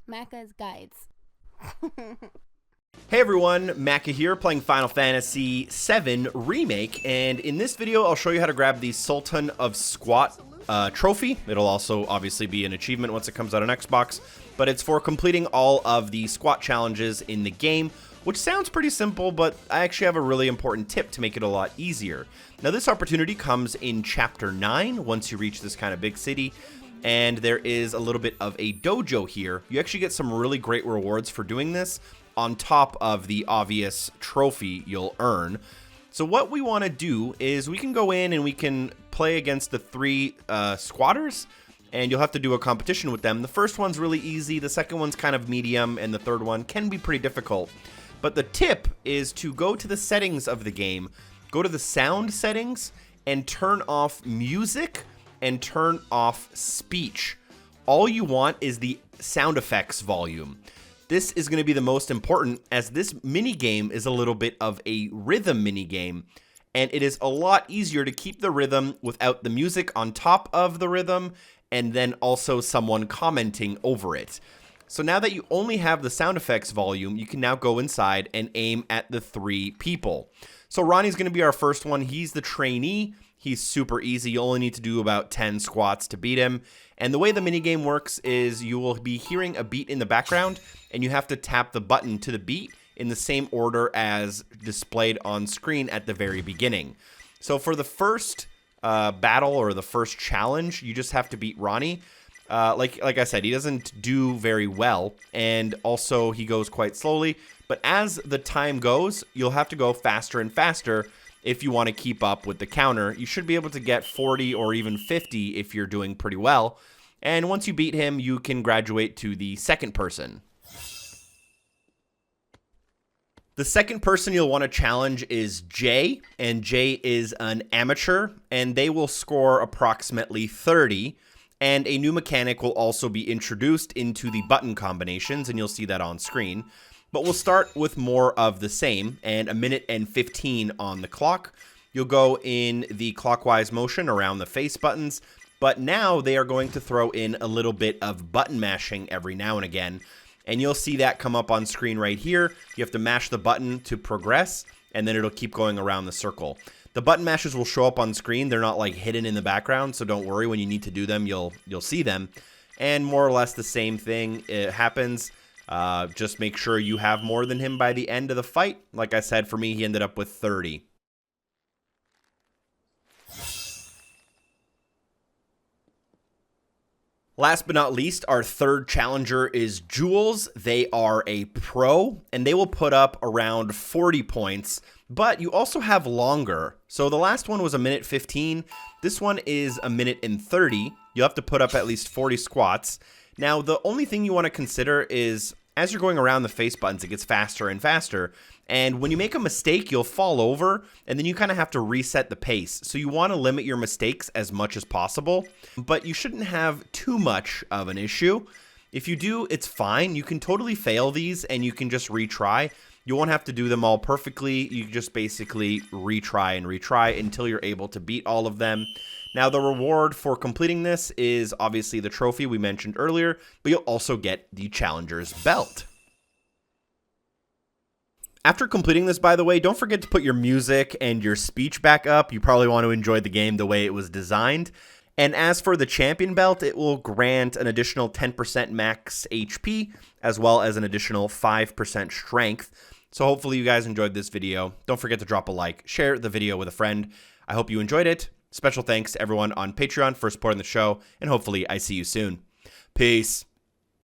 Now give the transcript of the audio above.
Macca's Guides. Hey everyone, Macca here playing Final Fantasy VII Remake, and in this video I'll show you how to grab the Sultan of Squat trophy. It'll also obviously be an achievement once it comes out on Xbox, but it's for completing all of the squat challenges in the game, which sounds pretty simple, but I actually have a really important tip to make it a lot easier. Now this opportunity comes in Chapter 9, once you reach this kind of big city, and there is a little bit of a dojo here. You actually get some really great rewards for doing this, on top of the obvious trophy you'll earn. So what we want to do is we can go in and we can play against the three squatters, and you'll have to do a competition with them. The first one's really easy, the second one's kind of medium, and the third one can be pretty difficult. But the tip is to go to the settings of the game, go to the sound settings, and turn off music and turn off speech. All you want is the sound effects volume. This is going to be the most important, as this mini game is a little bit of a rhythm mini game, and it is a lot easier to keep the rhythm without the music on top of the rhythm and then also someone commenting over it. So now that you only have the sound effects volume, you can now go inside and aim at the three people. So Ronnie's going to be our first one. He's the trainee. He's super easy. You only need to do about 10 squats to beat him. And the way the minigame works is you will be hearing a beat in the background, and you have to tap the button to the beat in the same order as displayed on screen at the very beginning. So for the first battle or the first challenge, you just have to beat Ronnie. Like I said, he doesn't do very well, and also he goes quite slowly. But as the time goes, you'll have to go faster and faster if you want to keep up with the counter. You should be able to get 40 or even 50 if you're doing pretty well. And once you beat him, you can graduate to the second person. The second person you'll want to challenge is Jay, and Jay is an amateur, and they will score approximately 30. And a new mechanic will also be introduced into the button combinations, and you'll see that on screen. But we'll start with more of the same, and 1:15 on the clock. You'll go in the clockwise motion around the face buttons, but now they are going to throw in a little bit of button mashing every now and again. And you'll see that come up on screen right here. You have to mash the button to progress, and then it'll keep going around the circle. The button mashes will show up on screen. They're not like hidden in the background, so don't worry. When you need to do them, you'll see them. And more or less the same thing happens. Just make sure you have more than him by the end of the fight. Like I said, for me, he ended up with 30. Last but not least, our third challenger is Jules. They are a pro, and they will put up around 40 points, but you also have longer. So the last one was 1:15. This one is 1:30. You'll have to put up at least 40 squats. Now, the only thing you want to consider is, as you're going around the face buttons, it gets faster and faster. And when you make a mistake, you'll fall over, and then you kind of have to reset the pace. So you want to limit your mistakes as much as possible, but you shouldn't have too much of an issue. If you do, it's fine. You can totally fail these, and you can just retry. You won't have to do them all perfectly. You just basically retry and retry until you're able to beat all of them. Now, the reward for completing this is obviously the trophy we mentioned earlier, but you'll also get the Challenger's Belt. After completing this, by the way, don't forget to put your music and your speech back up. You probably want to enjoy the game the way it was designed. And as for the Champion Belt, it will grant an additional 10% max HP, as well as an additional 5% strength. So hopefully you guys enjoyed this video. Don't forget to drop a like, share the video with a friend. I hope you enjoyed it. Special thanks to everyone on Patreon for supporting the show, and hopefully I see you soon. Peace.